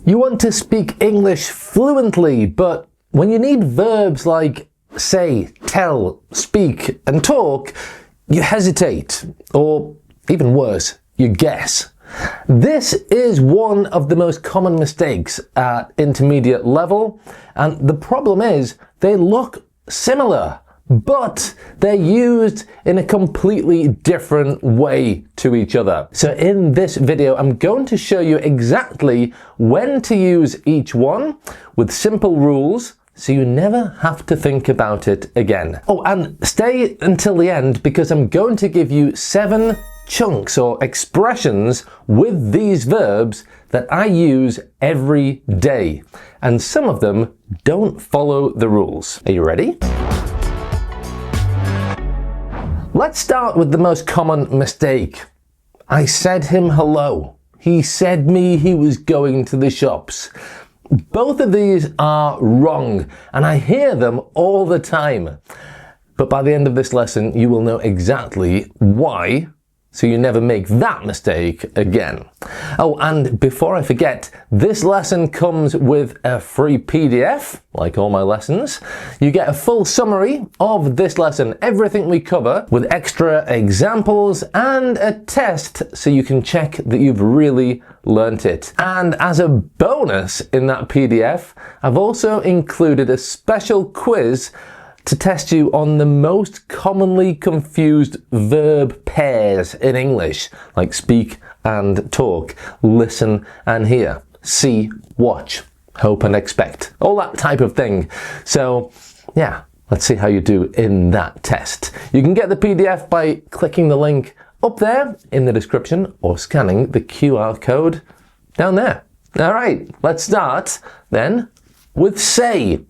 You want to speak English fluently, but when you need verbs like say, tell, speak, and talk, you hesitate, or even worse, you guess. This is one of the most common mistakes at intermediate level, and the problem is they look similar, but they're used in a completely different way to each other. So in this video, I'm going to show you exactly when to use each one with simple rules, so you never have to think about it again. Oh, and stay until the end because I'm going to give you 7 chunks or expressions with these verbs that I use every day. And some of them don't follow the rules. Are you ready? Let's start with the most common mistake. I said him hello. He said me he was going to the shops. Both of these are wrong, and I hear them all the time. But by the end of this lesson, you will know exactly why, so you never make that mistake again. Oh, and before I forget, this lesson comes with a free PDF, like all my lessons. You get a full summary of this lesson, everything we cover, with extra examples and a test so you can check that you've really learnt it. And as a bonus in that PDF, I've also included a special quiz to test you on the most commonly confused verb pairs in English, like speak and talk, listen and hear, see, watch, hope and expect, all that type of thing. So yeah, let's see how you do in that test. You can get the PDF by clicking the link up there in the description or scanning the QR code down there. All right, let's start then with say.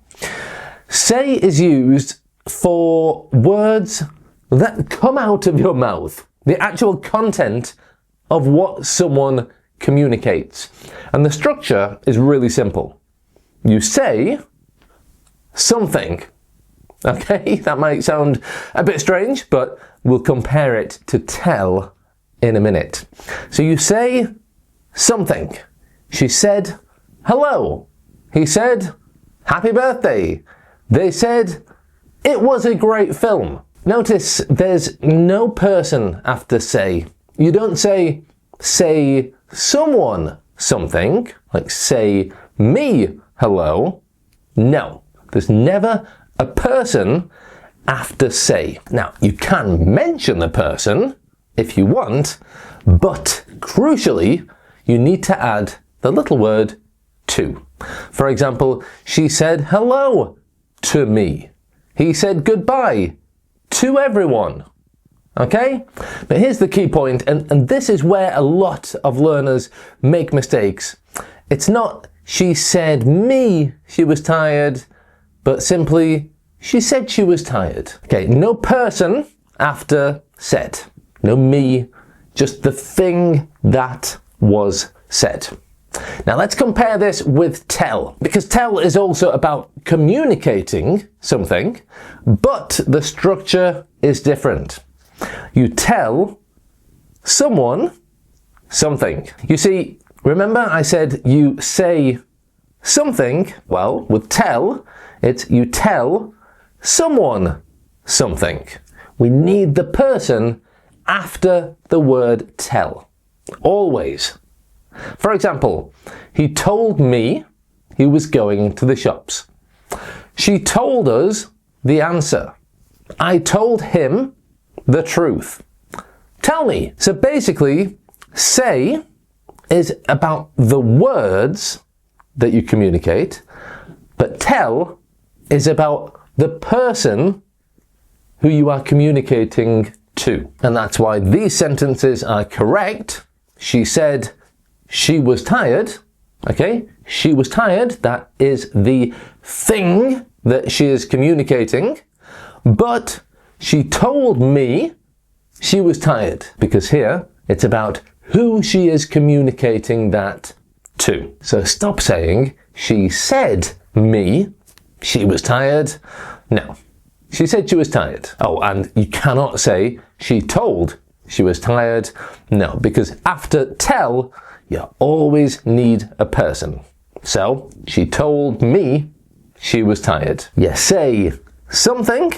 Say is used for words that come out of your mouth, the actual content of what someone communicates. And the structure is really simple. You say something. Okay, that might sound a bit strange, but we'll compare it to tell in a minute. So you say something. She said hello. He said happy birthday. They said, it was a great film. Notice there's no person after say. You don't say someone something, like say me hello. No, there's never a person after say. Now, you can mention the person if you want, but crucially, you need to add the little word to. For example, she said hello to me. He said goodbye to everyone. Okay? But here's the key point, and this is where a lot of learners make mistakes. It's not she said me she was tired, but simply she said she was tired. Okay, no person after said. No me, just the thing that was said. Now let's compare this with tell, because tell is also about communicating something, but the structure is different. You tell someone something. You see, remember I said you say something? Well, with tell, it's you tell someone something. We need the person after the word tell. Always. For example, he told me he was going to the shops. She told us the answer. I told him the truth. Tell me. So basically, say is about the words that you communicate, but tell is about the person who you are communicating to. And that's why these sentences are correct. She said she was tired. Okay, she was tired. That is the thing that she is communicating. But she told me she was tired, because here it's about who she is communicating that to. So stop saying she said me she was tired. No, she said she was tired. Oh, and you cannot say she told she was tired. No, because after tell, you always need a person. So, she told me she was tired. You say something,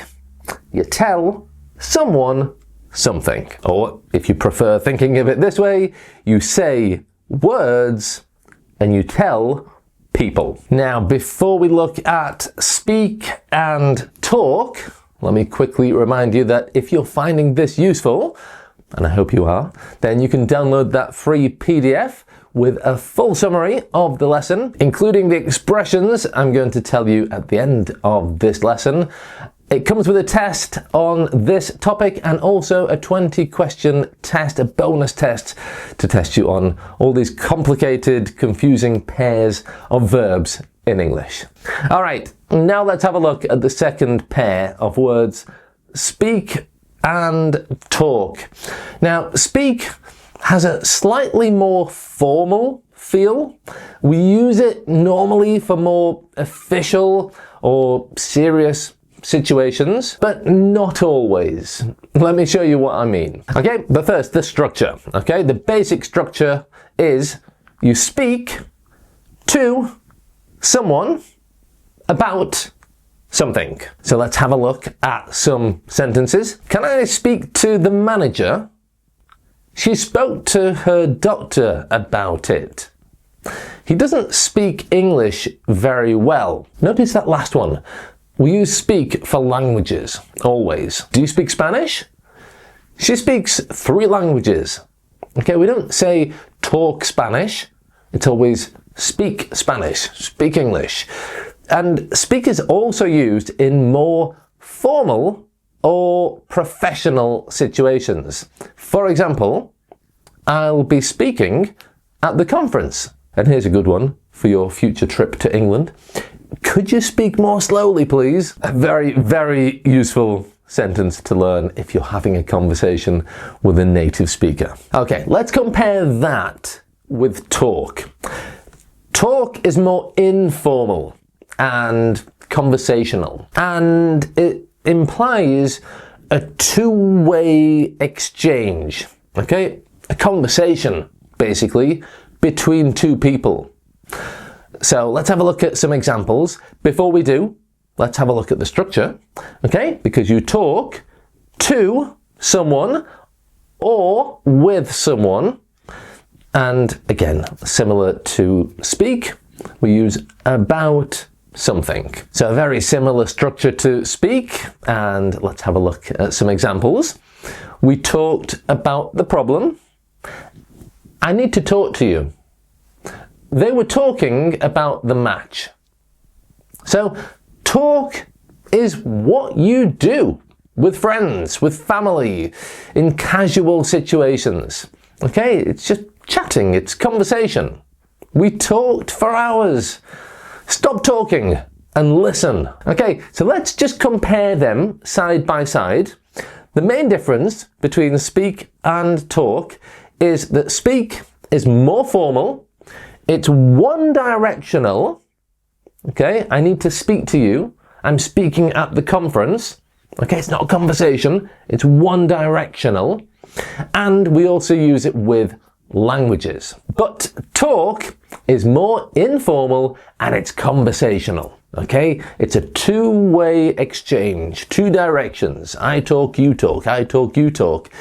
you tell someone something. Or, if you prefer thinking of it this way, you say words and you tell people. Now, before we look at speak and talk, let me quickly remind you that if you're finding this useful, and I hope you are, then you can download that free PDF with a full summary of the lesson, including the expressions I'm going to tell you at the end of this lesson. It comes with a test on this topic and also a 20-question test, a bonus test to test you on all these complicated, confusing pairs of verbs in English. All right, now let's have a look at the second pair of words, speak and talk. Now, speak has a slightly more formal feel. We use it normally for more official or serious situations, but not always. Let me show you what I mean. Okay, but first, the structure. Okay, the basic structure is you speak to someone about something. So let's have a look at some sentences. Can I speak to the manager? She spoke to her doctor about it. He doesn't speak English very well. Notice that last one. We use speak for languages, always. Do you speak Spanish? She speaks 3 languages. Okay, we don't say talk Spanish. It's always speak Spanish, speak English. And speak is also used in more formal or professional situations. For example, I'll be speaking at the conference. And here's a good one for your future trip to England. Could you speak more slowly, please? A very, very useful sentence to learn if you're having a conversation with a native speaker. Okay, let's compare that with talk. Talk is more informal and conversational, and it implies a two-way exchange, okay? A conversation, basically, between two people. So let's have a look at some examples. Before we do, let's have a look at the structure, okay? Because you talk to someone or with someone, and again, similar to speak, we use about something. So a very similar structure to speak, and let's have a look at some examples. We talked about the problem. I need to talk to you. They were talking about the match. So talk is what you do with friends, with family, in casual situations. Okay, it's just chatting, it's conversation. We talked for hours. Stop talking and listen. Okay, so let's just compare them side by side. The main difference between speak and talk is that speak is more formal, it's one-directional. Okay, I need to speak to you. I'm speaking at the conference. Okay, it's not a conversation, it's one-directional. And we also use it with languages. But talk is more informal and it's conversational. Okay, it's a two-way exchange, two directions. I talk, you talk, I talk, you talk.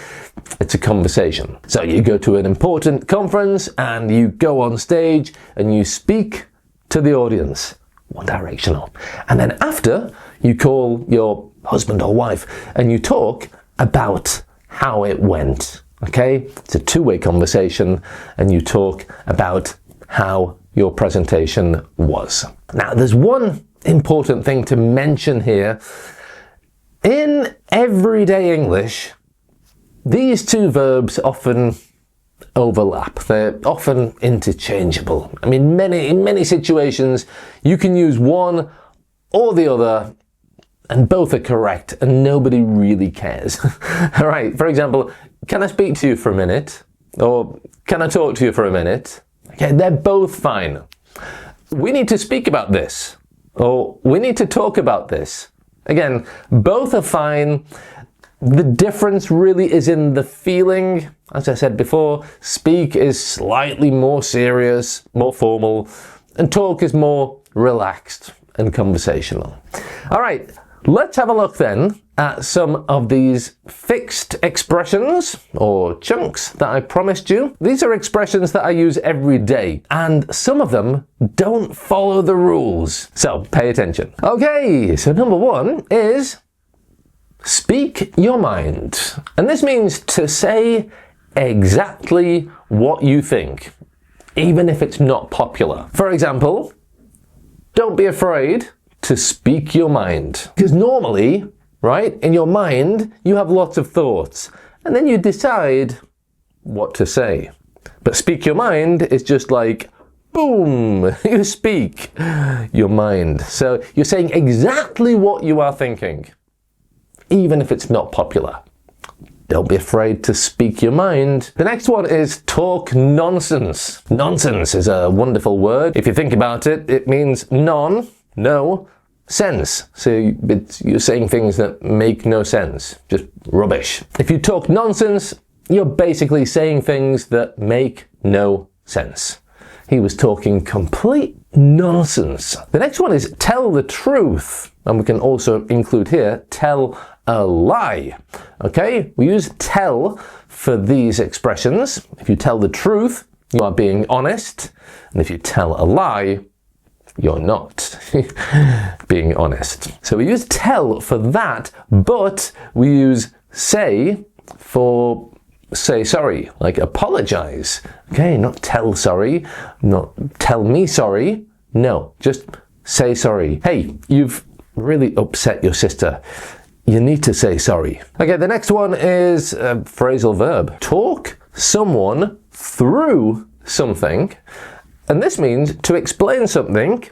It's a conversation. So you go to an important conference and you go on stage and you speak to the audience, one directional. And then after, you call your husband or wife and you talk about how it went. Okay, it's a two-way conversation and you talk about how your presentation was. Now, there's one important thing to mention here. In everyday English, these two verbs often overlap. They're often interchangeable. I mean, in many situations, you can use one or the other and both are correct and nobody really cares. All right, for example, can I speak to you for a minute? Or can I talk to you for a minute? Okay, they're both fine. We need to speak about this. Or we need to talk about this. Again, both are fine. The difference really is in the feeling. As I said before, speak is slightly more serious, more formal, and talk is more relaxed and conversational. All right, let's have a look then at some of these fixed expressions or chunks that I promised you. These are expressions that I use every day, and some of them don't follow the rules. So pay attention. Okay, so number one is speak your mind. And this means to say exactly what you think, even if it's not popular. For example, don't be afraid to speak your mind. Because normally, right, in your mind, you have lots of thoughts, and then you decide what to say. But speak your mind is just like, boom, you speak your mind. So you're saying exactly what you are thinking, even if it's not popular. Don't be afraid to speak your mind. The next one is talk nonsense. Nonsense is a wonderful word. If you think about it, it means no sense. So you're saying things that make no sense, just rubbish. If you talk nonsense, you're basically saying things that make no sense. He was talking complete nonsense. The next one is tell the truth. And we can also include here, tell a lie. Okay, we use tell for these expressions. If you tell the truth, you are being honest. And if you tell a lie, you're not being honest. So we use tell for that, but we use say for say sorry, like apologize. Okay, not tell sorry, not tell me sorry. No, just say sorry. Hey, you've really upset your sister. You need to say sorry. Okay, the next one is a phrasal verb. Talk someone through something. And this means to explain something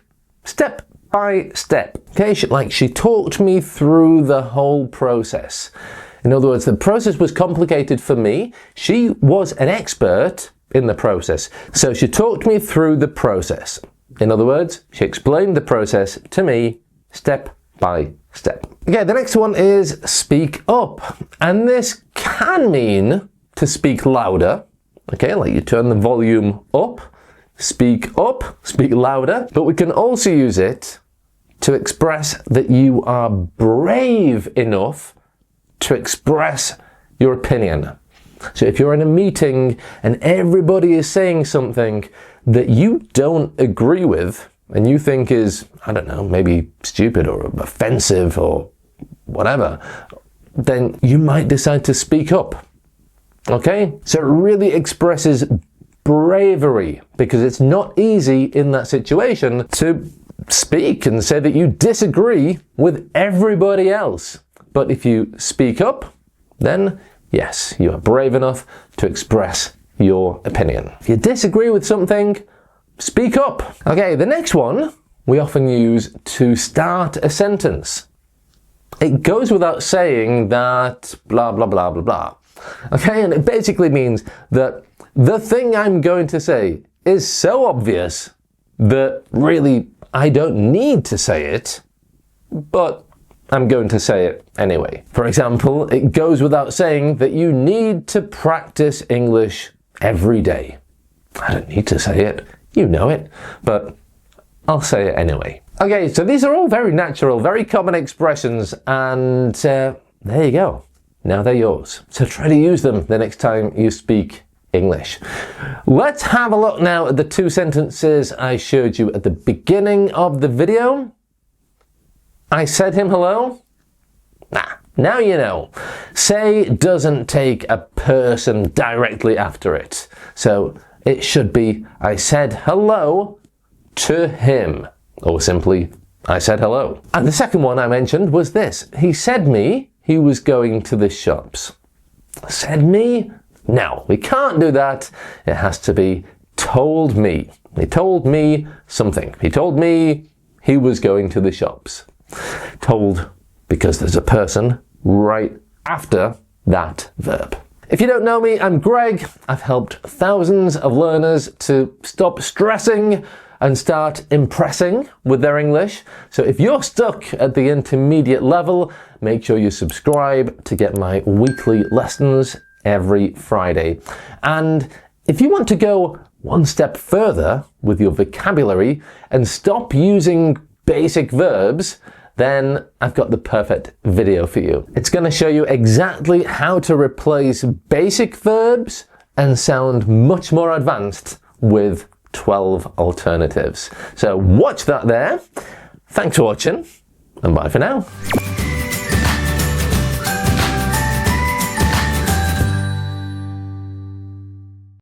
step by step. Okay, she talked me through the whole process. In other words, the process was complicated for me. She was an expert in the process. So she talked me through the process. In other words, she explained the process to me step by step. Okay, the next one is speak up. And this can mean to speak louder. Okay, like you turn the volume up, speak louder. But we can also use it to express that you are brave enough to express your opinion. So if you're in a meeting and everybody is saying something that you don't agree with and you think is, I don't know, maybe stupid or offensive or whatever, then you might decide to speak up. Okay? So it really expresses bravery because it's not easy in that situation to speak and say that you disagree with everybody else. But if you speak up, then yes, you are brave enough to express your opinion. If you disagree with something, speak up. Okay, the next one we often use to start a sentence. It goes without saying that blah, blah, blah, blah, blah. Okay, and it basically means that the thing I'm going to say is so obvious that really I don't need to say it, but I'm going to say it anyway. For example, it goes without saying that you need to practice English every day. I don't need to say it. You know it, but I'll say it anyway. Okay, so these are all very natural, very common expressions, and there you go. Now they're yours. So try to use them the next time you speak English. Let's have a look now at the two sentences I showed you at the beginning of the video. I said him hello? Nah, now you know. Say doesn't take a person directly after it. So it should be, I said hello to him. Or simply, I said hello. And the second one I mentioned was this. He said me he was going to the shops. Said me? No, we can't do that. It has to be told me. He told me something. He told me he was going to the shops. Told because there's a person right after that verb. If you don't know me, I'm Greg. I've helped thousands of learners to stop stressing and start impressing with their English. So if you're stuck at the intermediate level, make sure you subscribe to get my weekly lessons every Friday. And if you want to go one step further with your vocabulary and stop using basic verbs, then I've got the perfect video for you. It's going to show you exactly how to replace basic verbs and sound much more advanced with 12 alternatives. So watch that there. Thanks for watching, and bye for now.